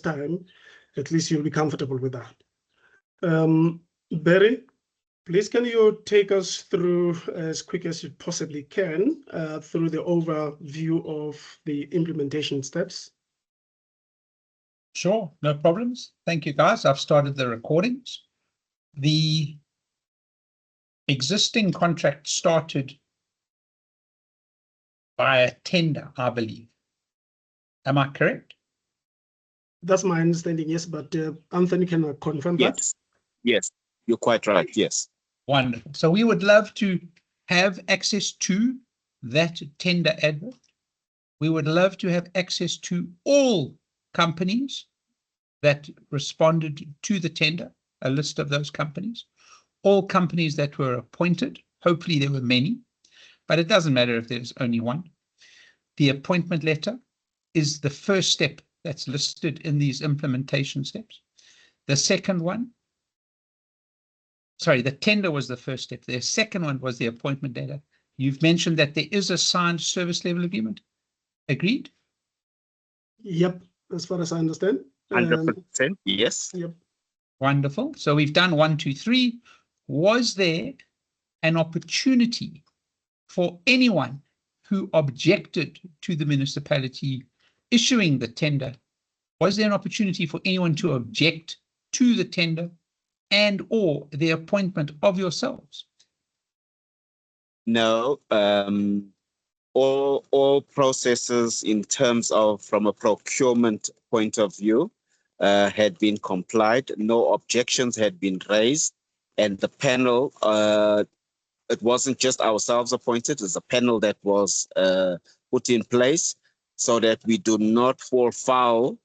time, at least you'll be comfortable with that. Barry, please can you take us through as quick as you possibly can through the overview of the implementation steps? Sure, no problems. Thank you, guys. I've started the recordings. The existing contract started by a tender, I believe. Am I correct? That's my understanding, yes, but Anthony can confirm that? Yes, you're quite right, yes. Wonderful. So we would love to have access to that tender advert. We would love to have access to all companies that responded to the tender, a list of those companies, all companies that were appointed. Hopefully there were many, but it doesn't matter if there's only one. The appointment letter is the first step that's listed in these implementation steps. The second one, sorry, the tender was the first step. The second one was the appointment letter. You've mentioned that there is a signed service level agreement. Agreed? Yep, as far as I understand. 100%, yes. Yep. Wonderful. So we've done 1, 2, 3. Was there an opportunity for anyone who objected to the municipality issuing the tender? Was there an opportunity for anyone to object to the tender and or the appointment of yourselves? No, all processes in terms of from a procurement point of view had been complied. No objections had been raised, and the panel, it wasn't just ourselves appointed, it's a panel that was put in place so that we do not fall foul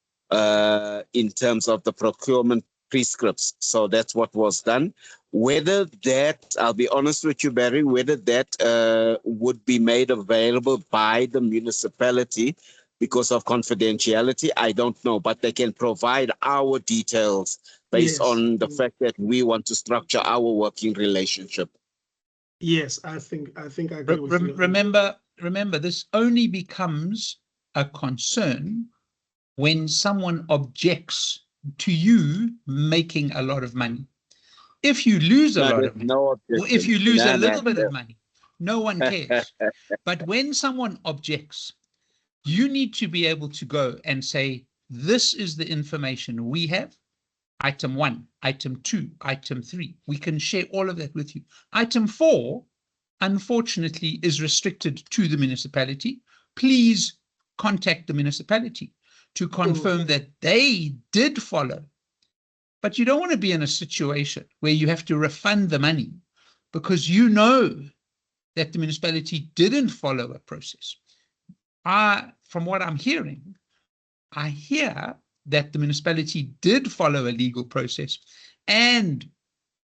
in terms of the procurement prescripts. So that's what was done. Whether that, I'll be honest with you, Barry, whether that would be made available by the municipality because of confidentiality, I don't know, but they can provide our details based on the fact that we want to structure our working relationship. Yes, I think I agree with you. Remember, this only becomes a concern when someone objects to you making a lot of money. If you lose a lot of money, or if you lose a little bit of money, no one cares. But when someone objects, you need to be able to go and say, this is the information we have. Item 1, item 2, item 3. We can share all of that with you. Item 4, unfortunately, is restricted to the municipality. Please contact the municipality to confirm that they did follow. But you don't want to be in a situation where you have to refund the money because you know that the municipality didn't follow a process. From what I'm hearing, I hear that the municipality did follow a legal process and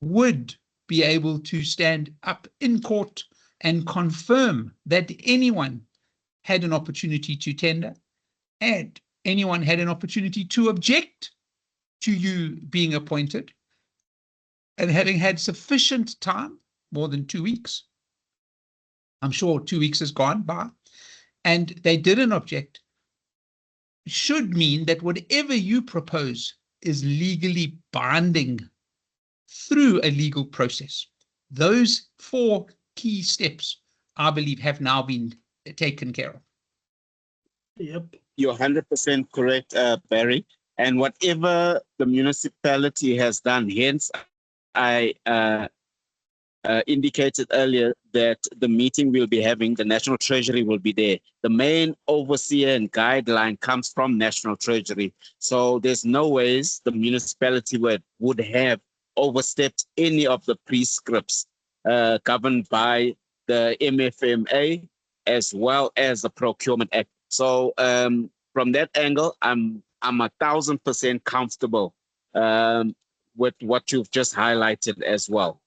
would be able to stand up in court and confirm that anyone had an opportunity to tender and anyone had an opportunity to object to you being appointed, and having had sufficient time, more than 2 weeks, I'm sure 2 weeks has gone by, and they didn't object, should mean that whatever you propose is legally binding through a legal process. Those 4 key steps, I believe, have now been taken care of. Yep. You're 100% correct, Barry. And whatever the municipality has done, hence I indicated earlier that the meeting we'll be having, the National Treasury will be there. The main overseer and guideline comes from National Treasury. So there's no ways the municipality would have overstepped any of the prescripts governed by the MFMA as well as the Procurement Act. So from that angle, I'm 1,000% comfortable with what you've just highlighted as well.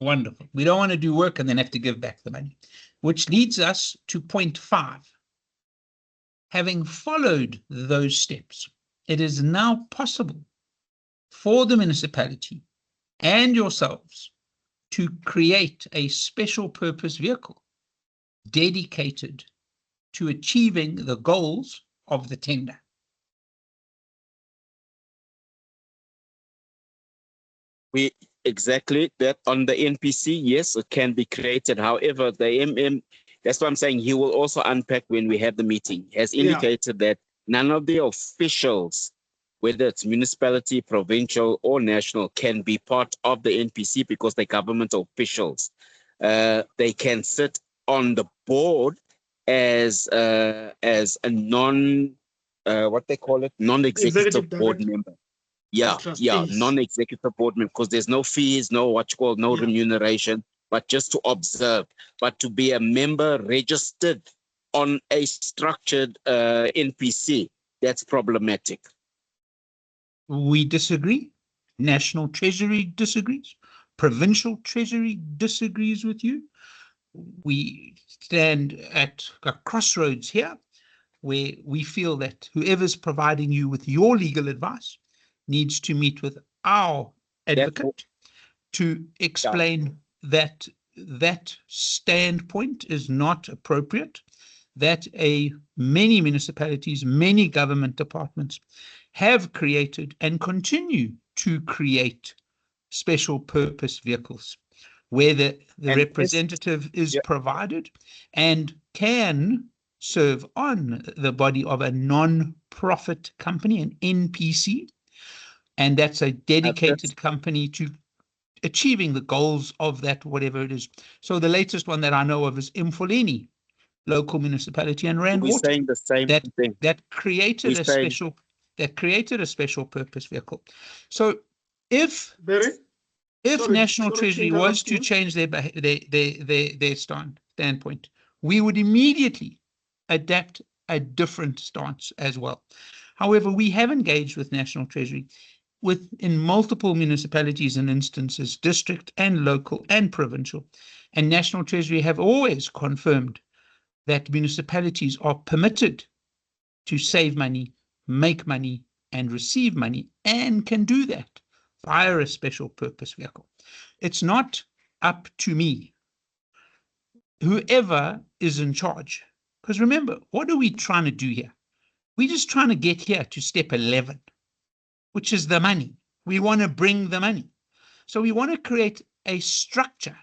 Wonderful. We don't want to do work and then have to give back the money, which leads us to point 5. Having followed those steps, it is now possible for the municipality and yourselves to create a special purpose vehicle dedicated to achieving the goals of the tender. We exactly that on the NPC, yes, it can be created. However, the MM, that's what I'm saying. He will also unpack when we have the meeting. Has indicated that none of the officials, whether it's municipality, provincial, or national, can be part of the NPC because they're government officials. They can sit on the board as a what they call it, non-executive board director. member. Yeah, Trustees. non-executive board member, because there's no fees, no remuneration, but just to observe. But to be a member registered on a structured NPC, that's problematic. We disagree. National Treasury disagrees. Provincial Treasury disagrees with you. We stand at a crossroads here where we feel that whoever's providing you with your legal advice needs to meet with our advocate to explain that that standpoint is not appropriate, that many municipalities, many government departments have created and continue to create special purpose vehicles where the representative is provided and can serve on the body of a non-profit company, an NPC, and that's a dedicated company to achieving the goals of that, whatever it is. So the latest one that I know of is Mfuleni local municipality and Rand Water. Saying the same thing. That created a special purpose vehicle. So if National Treasury was to change their standpoint, we would immediately adapt a different stance as well. However, we have engaged with National Treasury in multiple municipalities and instances, district and local and provincial, and National Treasury have always confirmed that municipalities are permitted to save money, make money, and receive money, and can do that via a special purpose vehicle. It's not up to me. Whoever is in charge, because remember, what are we trying to do here? We're just trying to get here to step 11, which is the money. We want to bring the money. So we want to create a structure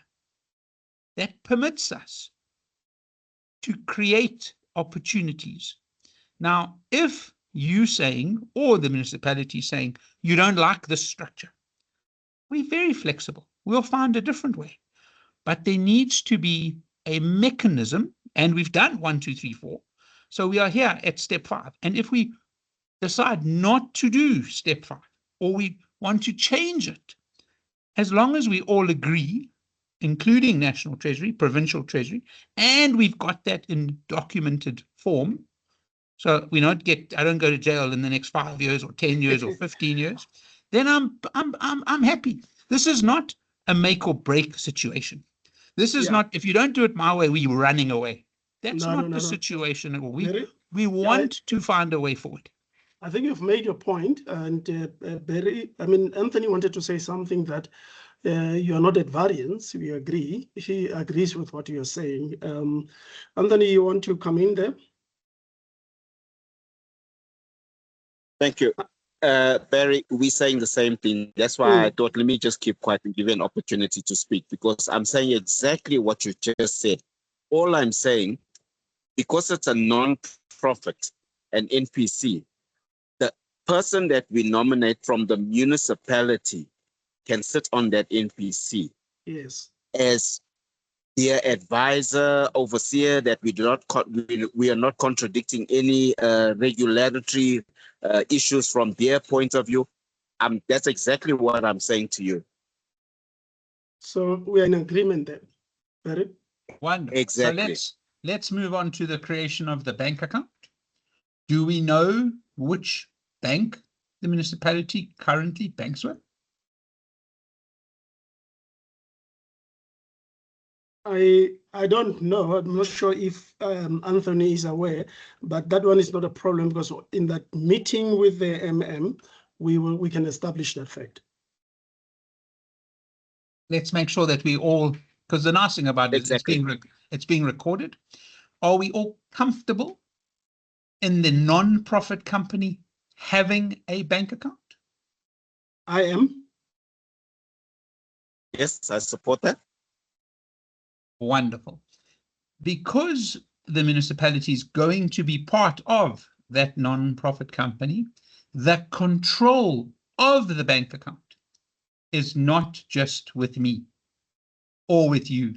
that permits us to create opportunities. Now, if you saying, or the municipality saying, you don't like this structure, we're very flexible. We'll find a different way. But there needs to be a mechanism, and we've done 1, 2, 3, 4. So we are here at step 5. And if we decide not to do step 5, or we want to change it, as long as we all agree, including National Treasury, Provincial Treasury, and we've got that in documented form, so I don't go to jail in the next 5 years or 10 years or 15 years, then I'm happy. This is not a make or break situation. This is not, if you don't do it my way, we're running away. That's not the situation at all. We want to find a way forward. I think you've made your point, and Anthony wanted to say something that you are not at variance. We agree. He agrees with what you're saying. Anthony, you want to come in there? Thank you. Barry, we're saying the same thing. That's why I thought, let me just keep quiet and give you an opportunity to speak, because I'm saying exactly what you just said. All I'm saying, because it's a non-profit, an NPC, the person that we nominate from the municipality can sit on that NPC. Yes. As their advisor, overseer, that we are not contradicting any regulatory issues from their point of view. That's exactly what I'm saying to you. So we are in agreement then, Barry? Wonderful. Exactly. So let's move on to the creation of the bank account. Do we know which bank the municipality currently banks with? I don't know. I'm not sure if Anthony is aware, but that one is not a problem, because in that meeting with the MM, we can establish that fact. Let's make sure that we all, because the nice thing about it is it's being recorded. Are we all comfortable in the non-profit company having a bank account? I am. Yes, I support that. Wonderful. Because the municipality is going to be part of that non-profit company, the control of the bank account is not just with me or with you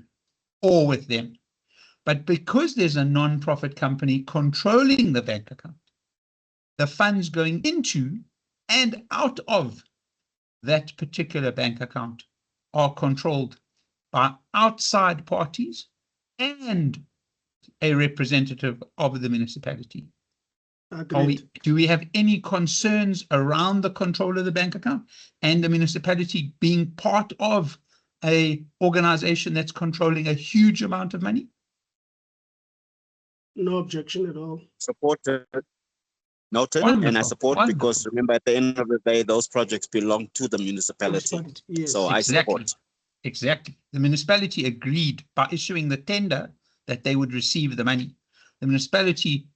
or with them, but because there's a non-profit company controlling the bank account, the funds going into and out of that particular bank account are controlled by outside parties and a representative of the municipality. Agreed. Do we have any concerns around the control of the bank account and the municipality being part of a organization that's controlling a huge amount of money? No objection at all. Supported. Noted. Wonderful, And I support because wonderful. remember, at the end of the day, those projects belong to the municipality. Yes. So I support. Exactly. The municipality agreed by issuing the tender that they would receive the money. The municipality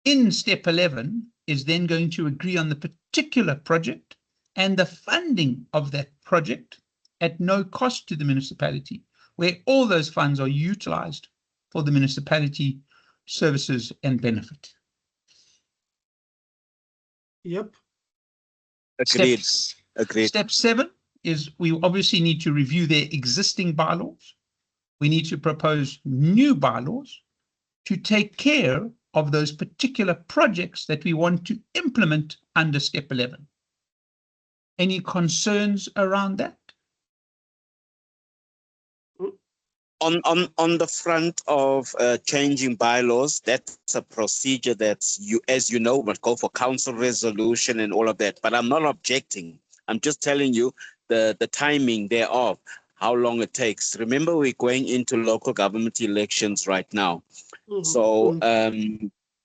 in step 11 is then going to agree on the particular project and the funding of that project at no cost to the municipality, where all those funds are utilized for the municipality services and benefit. Yep. Agreed. Agreed. Step 7 is we obviously need to review their existing bylaws. We need to propose new bylaws to take care of those particular projects that we want to implement under step 11. Any concerns around that? On the front of changing bylaws, that's a procedure that's, as you know, would go for council resolution and all of that. But I'm not objecting. I'm just telling you the timing thereof, how long it takes. Remember, we're going into local government elections right now. So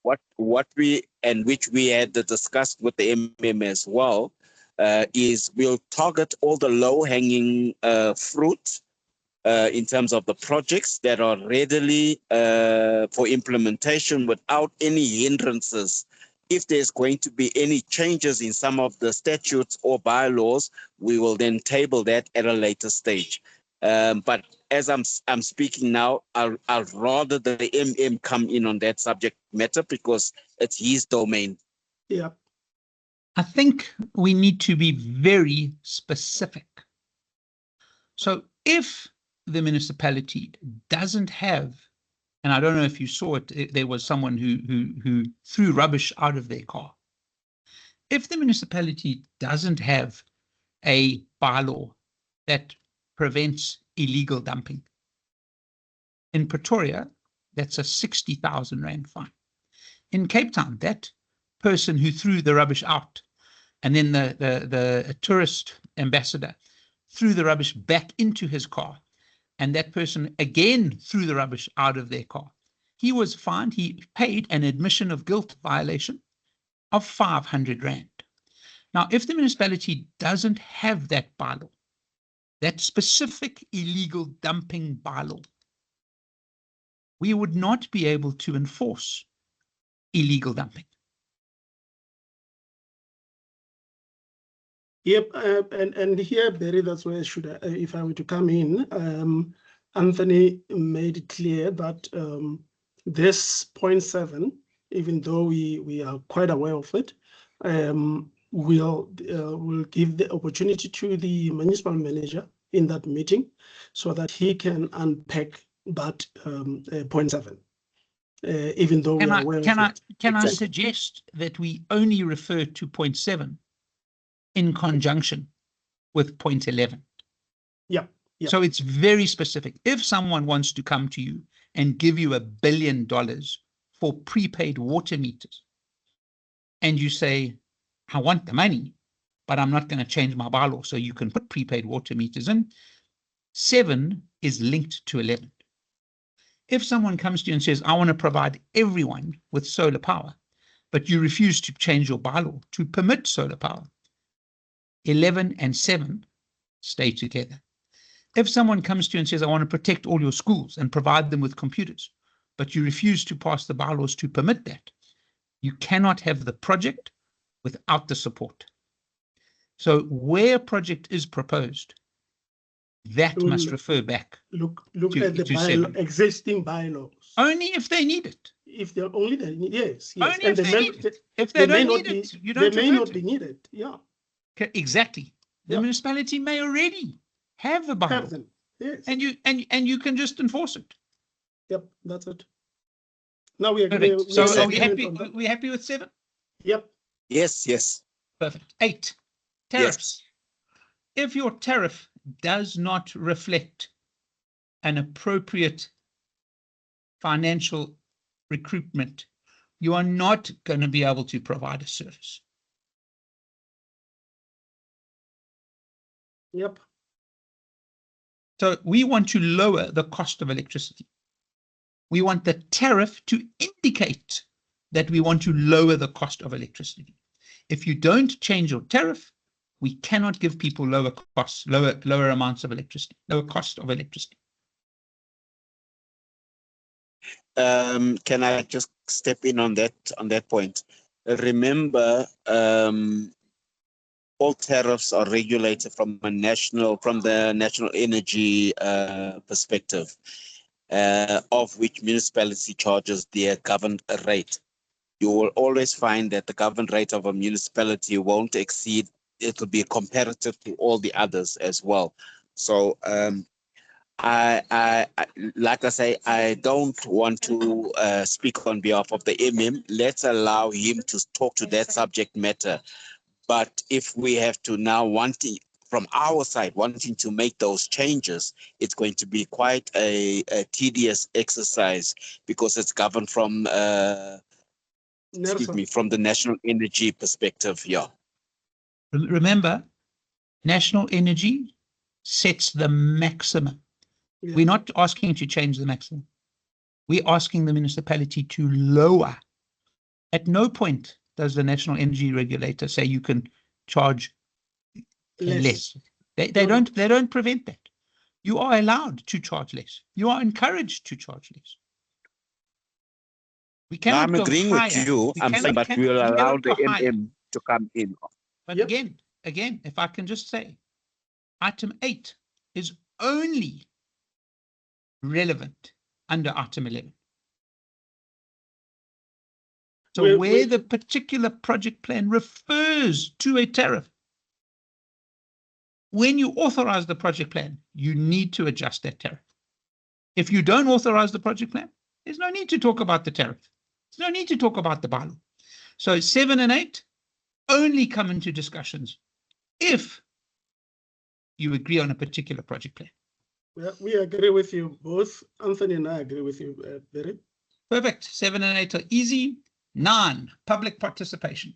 what we, and which we had discussed with the MM as well, is we'll target all the low-hanging fruit in terms of the projects that are readily for implementation without any hindrances. If there's going to be any changes in some of the statutes or bylaws, we will then table that at a later stage. But as I'm speaking now, I'd rather the MM come in on that subject matter because it's his domain. Yeah. I think we need to be very specific. So if the municipality doesn't have, and I don't know if you saw it, there was someone who threw rubbish out of their car. If the municipality doesn't have a bylaw that prevents illegal dumping, in Pretoria, that's a 60,000 rand fine. In Cape Town, that person who threw the rubbish out, and then the tourist ambassador threw the rubbish back into his car, and that person again threw the rubbish out of their car. He was fined, he paid an admission of guilt violation of 500 rand. Now, if the municipality doesn't have that bylaw, that specific illegal dumping bylaw, we would not be able to enforce illegal dumping. Yep, and here, Barry, that's where if I were to come in, Anthony made it clear that this 0.7, even though we are quite aware of it, will give the opportunity to the municipal manager in that meeting so that he can unpack that 0.7. Even though we are aware of it. Can I suggest that we only refer to 0.7 in conjunction with 0.11? Yeah. So it's very specific. If someone wants to come to you and give you $1 billion for prepaid water meters, and you say, I want the money, but I'm not going to change my bylaw so you can put prepaid water meters in, 7 is linked to 11. If someone comes to you and says, I want to provide everyone with solar power, but you refuse to change your bylaw to permit solar power, 11 and 7 stay together. If someone comes to you and says, I want to protect all your schools and provide them with computers, but you refuse to pass the bylaws to permit that, you cannot have the project without the support. So where a project is proposed, that We'll must refer back look to- at the to 7. existing bylaws. only if they need it. If they're only they need, yes, yes. Only And if they may, need it. If they may don't not need be, it, you they don't may refer not to be it. needed. Yeah, Exactly. The Yeah. municipality may already have a bylaw, have them. Yes. and you can just enforce it. Yep, that's it. Now we agree. Perfect. So in are we agreement happy? on that. We happy with 7? Yep. Yes, yes, Perfect. 8, tariffs. If your tariff does not reflect an appropriate financial recruitment, you are not going to be able to provide a service. Yep. So we want to lower the cost of electricity. We want the tariff to indicate that we want to lower the cost of electricity. If you don't change your tariff, we cannot give people lower costs, lower amounts of electricity, lower cost of electricity. Can I just step in on that point? Remember, all tariffs are regulated from the national energy perspective, of which municipality charges their governed rate. You will always find that the governed rate of a municipality won't exceed, it'll be comparative to all the others as well. So I like I say, I don't want to speak on behalf of the MM. Let's allow him to talk to that subject matter. But if we have to now from our side, wanting to make those changes, it's going to be quite a tedious exercise because it's governed from, from the national energy perspective. Yeah. Remember, national energy sets the maximum. Yeah. We're not asking to change the maximum. We're asking the municipality to lower. At no point does the National Energy Regulator say you can charge less. They don't prevent that. You are allowed to charge less. You are encouraged to charge less. We cannot I'm go agreeing higher. with you. We I'm saying, but we'll allow the MM to come in. But Yep. again, if I can just say, item 8 is only relevant under item 11. So where the particular project plan refers to a tariff, when you authorize the project plan, you need to adjust that tariff. If you don't authorize the project plan, there's no need to talk about the tariff. There's no need to talk about the bylaw. So 7 and 8 only come into discussions if you agree on a particular project plan. Well, we agree with you both. Anthony and I agree with you, Barry. Perfect. 7 and 8 are easy. 9, public participation.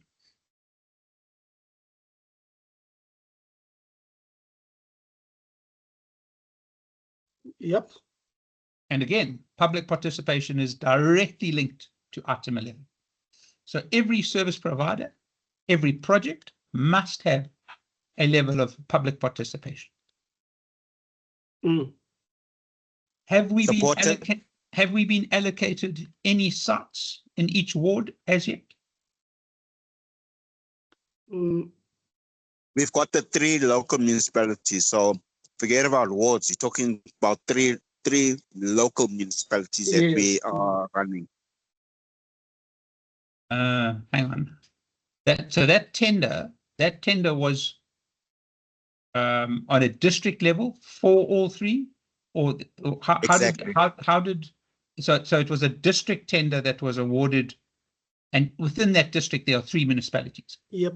Yep. And again, public participation is directly linked to item 11. So every service provider, every project must have a level of public participation. Mm. Have we been allocated any sites in each ward as yet? Mm. We've got the 3 local municipalities. So forget about wards. You're talking about three local municipalities that we are running. Hang on. That tender was on a district level for all 3, or how did so it was a district tender that was awarded, and within that district there are 3 municipalities. Yep.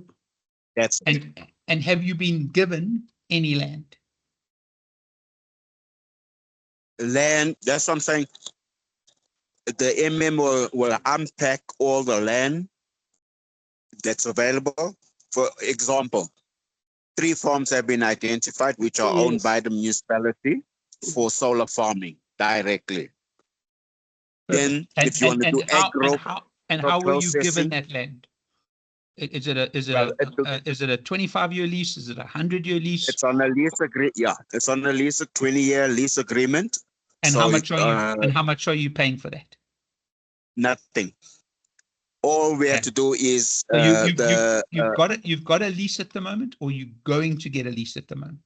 That's and have you been given any land? Land, that's what I'm saying. The MM will unpack all the land that's available. For example, 3 farms have been identified which are owned by the municipality for solar farming directly. Then if you want to do how were you given that land? Is it a 25-year lease? Is it a 100-year lease? It's on a lease agreement. Yeah, it's on a 20-year lease agreement. And so how much are you paying for that? Nothing. All we have to do is you've got a lease at the moment, or you're going to get a lease at the moment?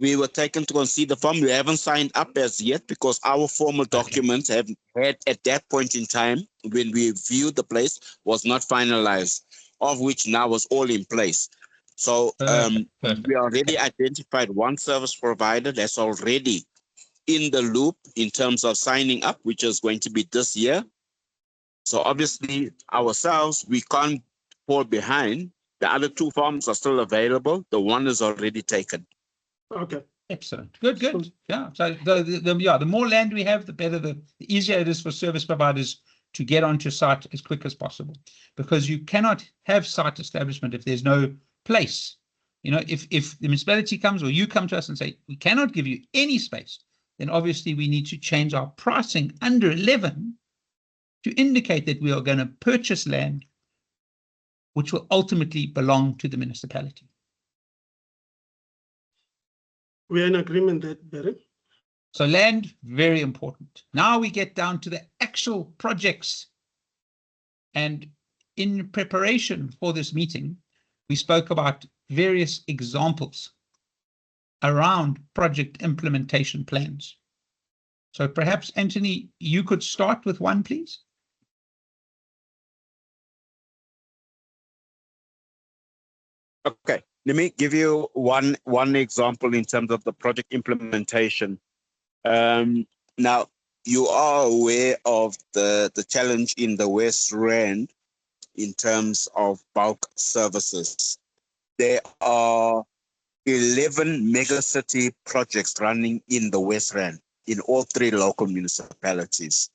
we were taken to go and see the farm. We haven't signed up as yet because our formal documents have had at that point in time when we viewed the place was not finalized, of which now was all in place. So we already identified one service provider that's already in the loop in terms of signing up, which is going to be this year. So obviously ourselves, we can't fall behind. The other two farms are still available. The one is already taken. Okay. Excellent. Good, good. Yeah. So the more land we have, the better, the easier it is for service providers to get onto site as quick as possible, because you cannot have site establishment if there's no place. You know, if the municipality comes or you come to us and say, we cannot give you any space, then obviously we need to change our pricing under 11 to indicate that we are going to purchase land which will ultimately belong to the municipality. We're in agreement that, Barry. So land, very important. Now we get down to the actual projects. And in preparation for this meeting, we spoke about various examples around project implementation plans. So perhaps, Anthony, you could start with one, please. Okay, let me give you one example in terms of the project implementation. Now, you are aware of the challenge in the West Rand in terms of bulk services. There are 11 megacity projects running in the West Rand in all three local municipalities.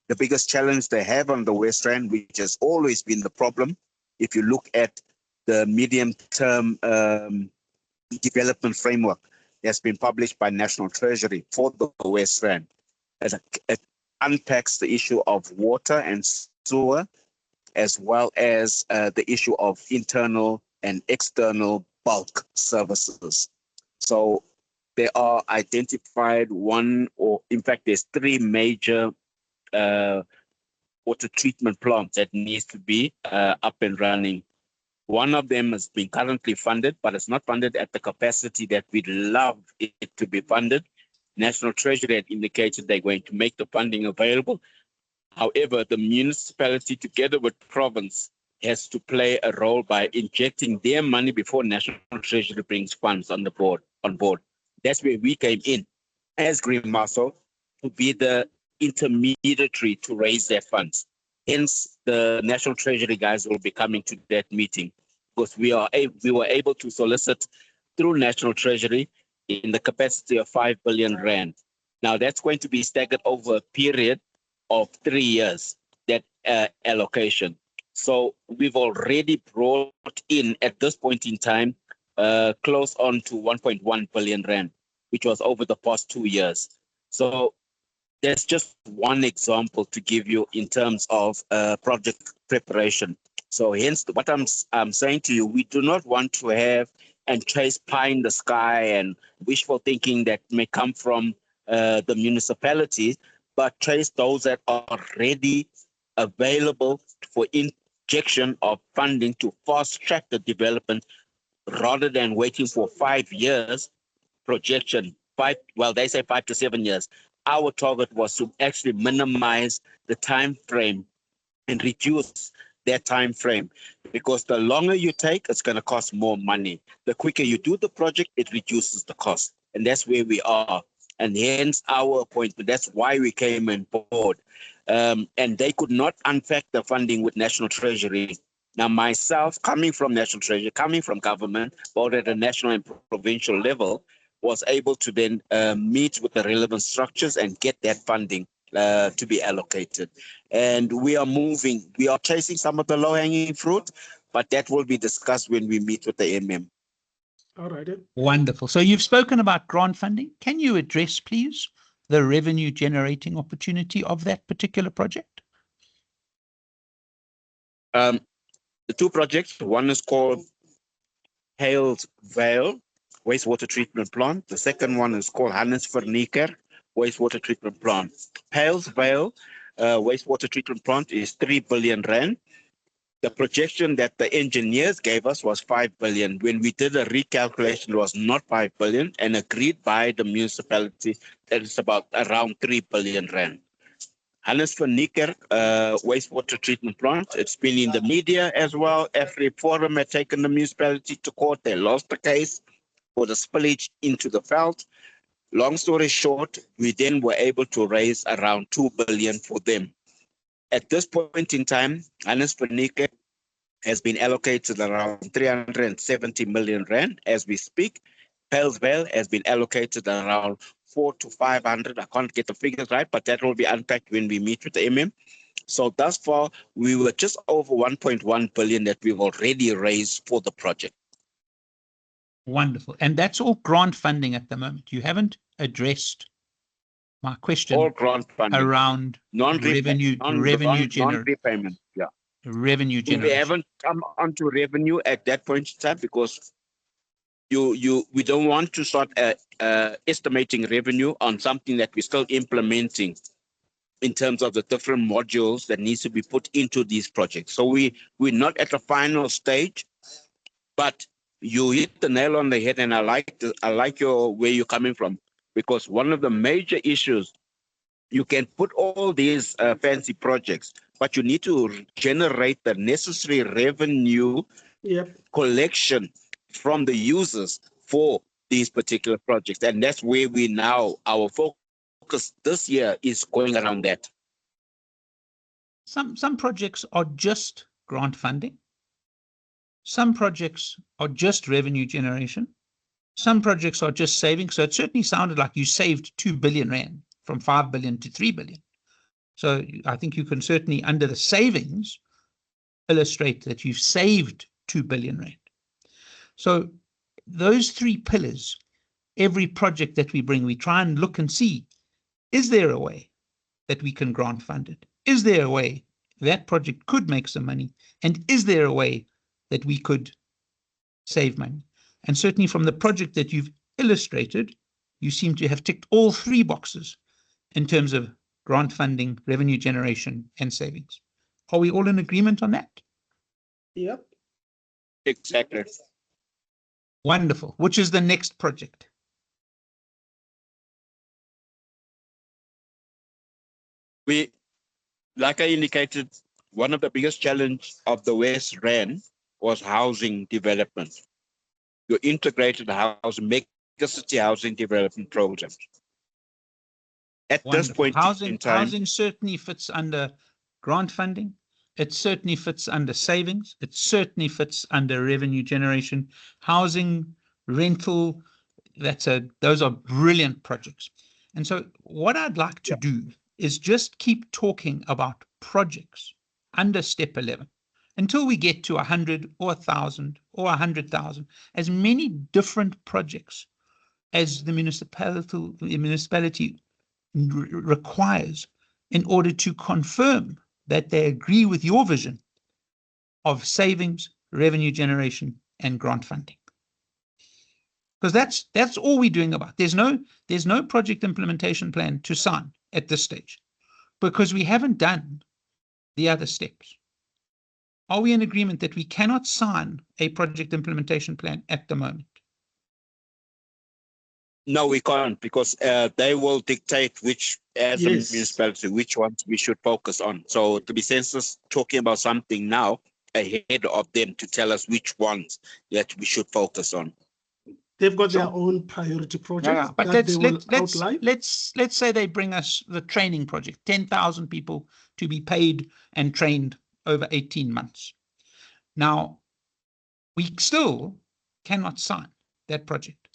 The biggest challenge they have on the West Rand, which has always been the problem, if you look at the medium-term development framework that's been published by National Treasury for the West Rand, it unpacks the issue of water and sewer, as well as the issue of internal and external bulk services. So there are identified there's three major water treatment plants that needs to be up and running. One of them has been currently funded, but it's not funded at the capacity that we'd love it to be funded. National Treasury had indicated they're going to make the funding available. However, the municipality, together with province, has to play a role by injecting their money before National Treasury brings funds on board. That's where we came in as Green Muscle to be the intermediary to raise their funds. Hence, the National Treasury guys will be coming to that meeting because we were able to solicit through National Treasury in the capacity of 5 billion rand. Now, that's going to be staggered over a period of 3 years, that allocation. So we've already brought in, at this point in time, close on to 1.1 billion rand, which was over the past 2 years. So there's just one example to give you in terms of project preparation. So hence what I'm saying to you, we do not want to have and chase pie in the sky and wishful thinking that may come from the municipalities, but trace those that are already available for injection of funding to fast track the development rather than waiting for 5 years projection. They say 5 to 7 years. Our target was to actually minimize the time frame and reduce that time frame, because the longer you take, it's going to cost more money. The quicker you do the project, it reduces the cost. And that's where we are. And hence our appointment. That's why we came on board. And they could not unpack the funding with National Treasury. Now, myself, coming from National Treasury, coming from government, both at a national and provincial level, was able to then meet with the relevant structures and get that funding to be allocated. And we are moving. We are chasing some of the low-hanging fruit, but that will be discussed when we meet with the MM. All right. Wonderful. So you've spoken about grant funding. Can you address, please, the revenue generating opportunity of that particular project? The two projects, one is called Hales Vale Wastewater Treatment Plant. The second one is called Hannes Vernieker Wastewater Treatment Plant. Hales Vale Wastewater Treatment Plant is 3 billion rand. The projection that the engineers gave us was 5 billion. When we did a recalculation, it was not 5 billion and agreed by the municipality that it's about around 3 billion rand. Hannes van Niekerk wastewater treatment plant. It's been in the media as well. Every forum had taken the municipality to court. They lost the case for the spillage into the veld. Long story short, we then were able to raise around 2 billion for them. At this point in time, Hannes van Niekerk has been allocated around 370 million rand as we speak. Pellsville has been allocated around 400 to 500. I can't get the figures right, but that will be unpacked when we meet with the MM. So thus far, we were just over 1.1 billion that we've already raised for the project. Wonderful. And that's all grant funding at the moment. You haven't addressed my question All grant funding around revenue non-repayment. Yeah. Revenue generation. We haven't come onto revenue at that point in time because we don't want to start estimating revenue on something that we're still implementing in terms of the different modules that needs to be put into these projects. So we're not at the final stage, but you hit the nail on the head, and I like where you're coming from, because one of the major issues, you can put all these fancy projects, but you need to generate the necessary revenue collection from the users for these particular projects. And that's where our focus this year is going around that. Some projects are just grant funding. Some projects are just revenue generation. Some projects are just saving. So it certainly sounded like you saved 2 billion rand from 5 billion to 3 billion. So I think you can certainly, under the savings, illustrate that you've saved 2 billion rand. So those three pillars, every project that we bring, we try and look and see, is there a way that we can grant fund it? Is there a way that project could make some money? And is there a way that we could save money? And certainly from the project that you've illustrated, you seem to have ticked all three boxes in terms of grant funding, revenue generation, and savings. Are we all in agreement on that? Yep. Exactly. Wonderful. Which is the next project? Like I indicated, one of the biggest challenges of the West Rand was housing development. Your integrated housing, mega-city housing development programs. At this point in time, housing certainly fits under grant funding. It certainly fits under savings. It certainly fits under revenue generation. Housing, rental, those are brilliant projects. And so what I'd like to do is just keep talking about projects under step 11 until we get to 100 or 1,000 or 100,000, as many different projects as the municipality requires in order to confirm that they agree with your vision of savings, revenue generation, and grant funding. Because that's all we're doing about. There's no project implementation plan to sign at this stage because we haven't done the other steps. Are we in agreement that we cannot sign a project implementation plan at the moment? No, we can't, because they will dictate which, as a municipality, which ones we should focus on. So to be senseless talking about something now ahead of them to tell us which ones that we should focus on. They've got their own priority projects. But let's say they bring us the training project, 10,000 people to be paid and trained over 18 months. Now, we still cannot sign that project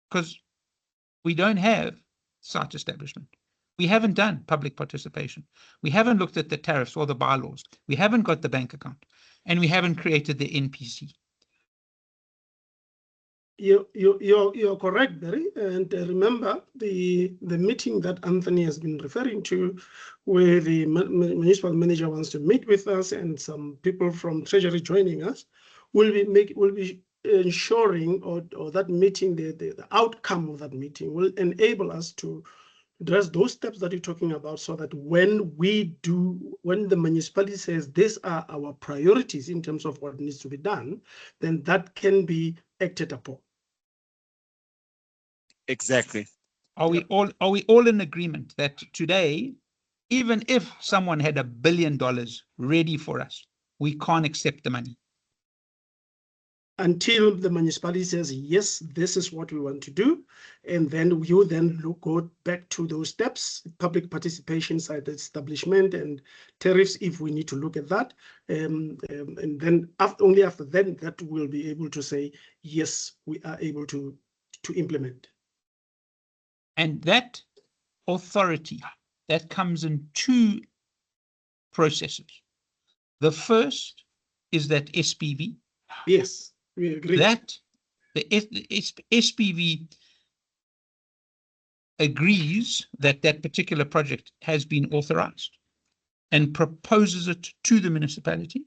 because we don't have site establishment. We haven't done public participation. We haven't looked at the tariffs or the bylaws. We haven't got the bank account, and we haven't created the NPC. You're correct, Barry. And remember the meeting that Anthony has been referring to, where the municipal manager wants to meet with us and some people from Treasury joining us, will be ensuring, or that meeting, the outcome of that meeting will enable us to address those steps that you're talking about, so that when the municipality says these are our priorities in terms of what needs to be done, then that can be acted upon. Exactly. Are we all in agreement that today, even if someone had $1 billion ready for us, we can't accept the money? Until the municipality says, yes, this is what we want to do. And then you go back to those steps, public participation, site establishment, and tariffs, if we need to look at that. And then only after then that we'll be able to say, yes, we are able to implement. And that authority, that comes in two processes. The first is that SPV. Yes, we agree. That the SPV agrees that that particular project has been authorized and proposes it to the municipality.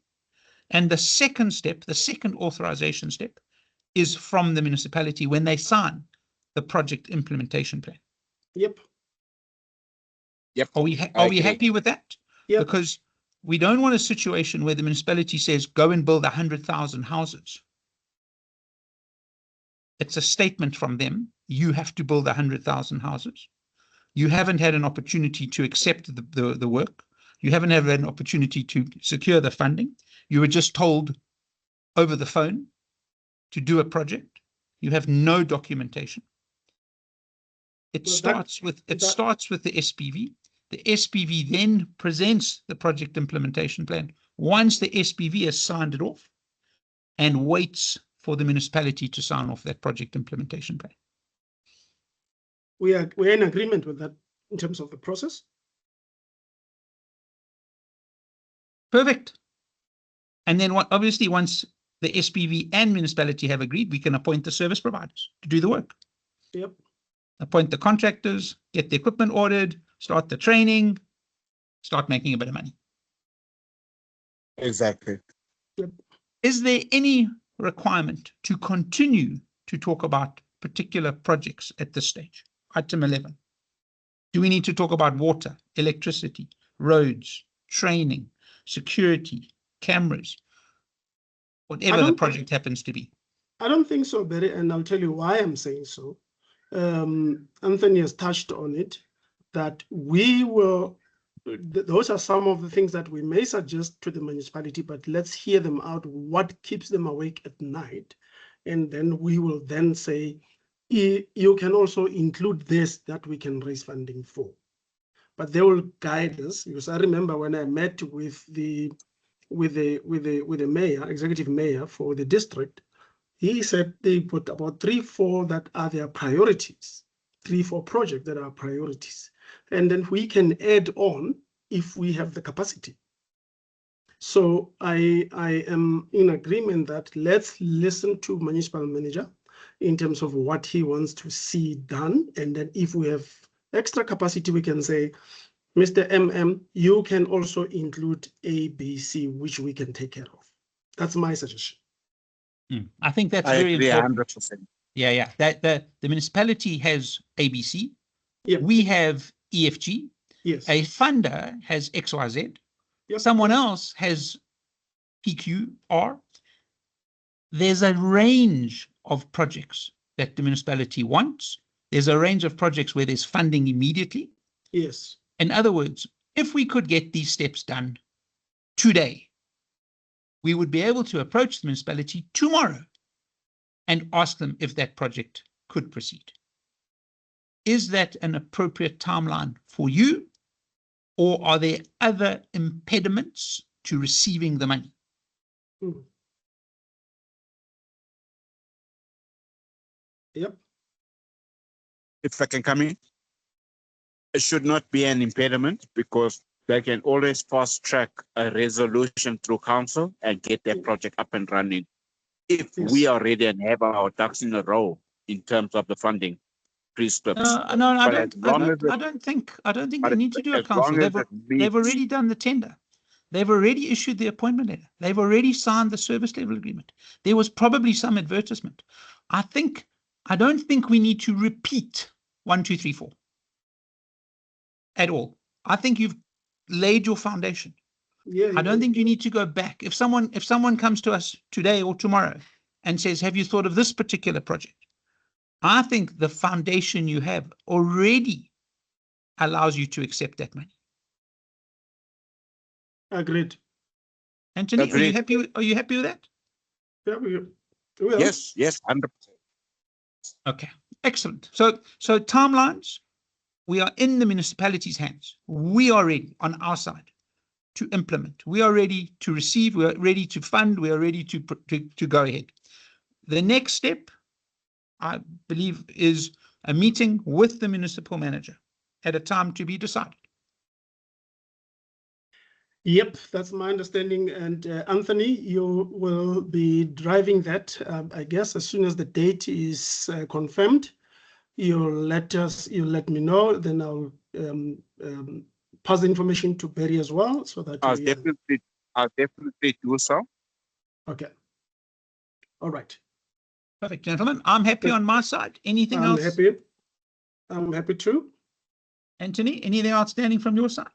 And the second step, the second authorization step, is from the municipality when they sign the project implementation plan. Yep. Yep. Are we happy with that? Yep. Because we don't want a situation where the municipality says, go and build 100,000 houses. It's a statement from them. You have to build 100,000 houses. You haven't had an opportunity to accept the work. You haven't had an opportunity to secure the funding. You were just told over the phone to do a project. You have no documentation. It starts with the SPV. The SPV then presents the project implementation plan once the SPV has signed it off, and waits for the municipality to sign off that project implementation plan. We're in agreement with that in terms of the process. Perfect. And then obviously once the SPV and municipality have agreed, we can appoint the service providers to do the work. Yep. Appoint the contractors, get the equipment ordered, start the training, start making a bit of money. Exactly. Yep. Is there any requirement to continue to talk about particular projects at this stage? Item 11. Do we need to talk about water, electricity, roads, training, security, cameras, whatever the project happens to be? I don't think so, Barry, and I'll tell you why I'm saying so. Anthony has touched on it, that those are some of the things that we may suggest to the municipality, but let's hear them out, what keeps them awake at night. And then we will then say, you can also include this that we can raise funding for. But they will guide us, because I remember when I met with the mayor, executive mayor for the district, he said they put about 3-4 that are their priorities, 3-4 projects that are priorities. And then we can add on if we have the capacity. So I am in agreement that let's listen to municipal manager in terms of what he wants to see done. And then if we have extra capacity, we can say, Mr. MM, you can also include A, B, C, which we can take care of. That's my suggestion. I think that's very important. 100%. Yeah. That the municipality has ABC. Yep. We have EFG. Yes. A funder has XYZ. Yep. Someone else has PQR. There's a range of projects that the municipality wants. There's a range of projects where there's funding immediately. Yes. In other words, if we could get these steps done today, we would be able to approach the municipality tomorrow and ask them if that project could proceed. Is that an appropriate timeline for you, or are there other impediments to receiving the money? Yep. If I can come in, it should not be an impediment, because they can always fast track a resolution through council and get their project up and running. If we are ready and have our ducks in a row in terms of the funding prescripts. I don't think they need to do a council. They've already done the tender. They've already issued the appointment letter. They've already signed the service level agreement. There was probably some advertisement. I don't think we need to repeat 1, 2, 3, 4. at all. I think you've laid your foundation. Yeah, I don't think you need to go back. If someone comes to us today or tomorrow and says, have you thought of this particular project? I think the foundation you have already allows you to accept that money. agreed. Anthony, Agreed. Are you happy with that? Yeah, we are. Yes, 100%. Okay, excellent. So timelines, we are in the municipality's hands. We are ready on our side to implement. We are ready to receive. We are ready to fund. We are ready to go ahead. The next step, I believe, is a meeting with the municipal manager at a time to be decided. Yep, that's my understanding. And Anthony, you will be driving that, I guess, as soon as the date is confirmed. You'll let me know. Then I'll pass the information to Barry as well, so that I'll definitely do so. Okay. All right. Perfect, gentlemen. I'm happy on my side. Anything else? I'm happy too. Anthony, anything outstanding from your side?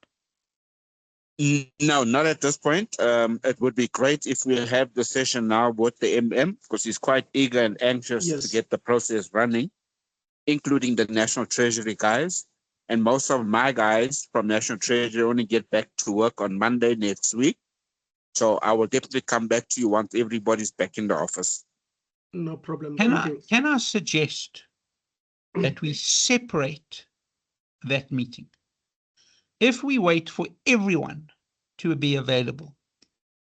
No, not at this point. It would be great if we have the session now with the MM, because he's quite eager and anxious to get the process running, including the National Treasury guys. And most of my guys from National Treasury only get back to work on Monday next week. So I will definitely come back to you once everybody's back in the office. No problem. Can I suggest that we separate that meeting? If we wait for everyone to be available.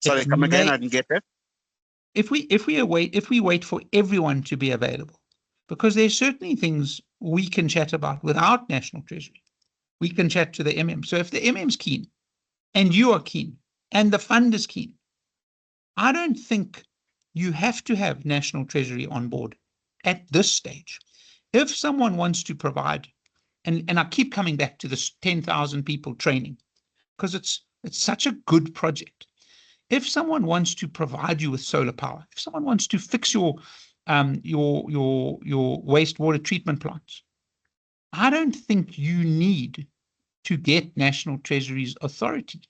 Sorry, come again, I didn't get that. If we wait for everyone to be available, because there's certainly things we can chat about without National Treasury. We can chat to the MM. So if the MM's keen and you are keen and the fund is keen, I don't think you have to have National Treasury on board at this stage. If someone wants to provide, and I keep coming back to this 10,000 people training, because it's such a good project. If someone wants to provide you with solar power, if someone wants to fix your wastewater treatment plants, I don't think you need to get National Treasury's authority.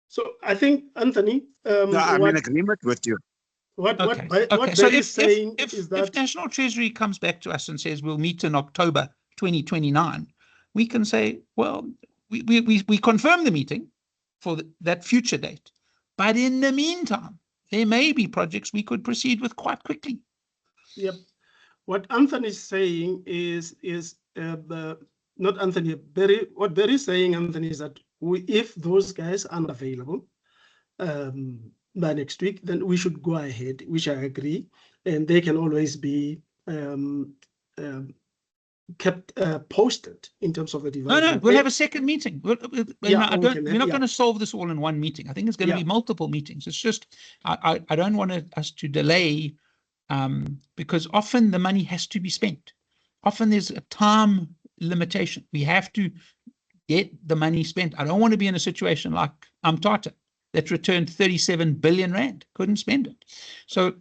So I think, Anthony, no, I'm in agreement with you. What So Barry is saying is that if National Treasury comes back to us and says we'll meet in October 2029, we can say, well, we confirm the meeting for that future date. But in the meantime, there may be projects we could proceed with quite quickly. Yep. What Anthony is saying is not Anthony, Barry. What Barry is saying, Anthony, is that if those guys aren't available by next week, then we should go ahead, which I agree, and they can always be kept posted in terms of the development. No, we'll have a second meeting. We're not going to solve this all in one meeting. I think it's going to be multiple meetings. It's just I don't want us to delay because often the money has to be spent. Often there's a time limitation. We have to get the money spent. I don't want to be in a situation like Tata that returned 37 billion rand, couldn't spend it. So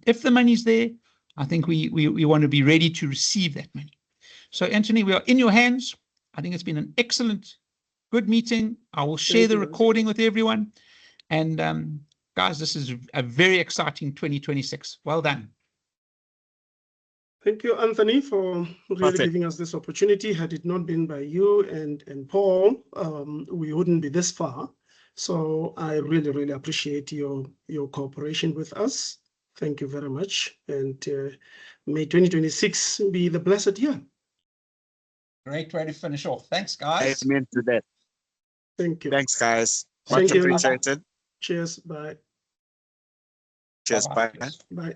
if the money's there, I think we want to be ready to receive that money. So Anthony, we are in your hands. I think it's been an excellent, good meeting. I will share the recording with everyone. And guys, this is a very exciting 2026. Well done. Thank you, Anthony, for really giving us this opportunity. Had it not been by you and Paul, we wouldn't be this far. So I really, really appreciate your cooperation with us. Thank you very much. And may 2026 be the blessed year. Great way to finish off. Thanks, guys. Amen to that. Thank you. Thanks, guys. Thank Much you. appreciated. Cheers. Bye. Cheers. Bye. Bye.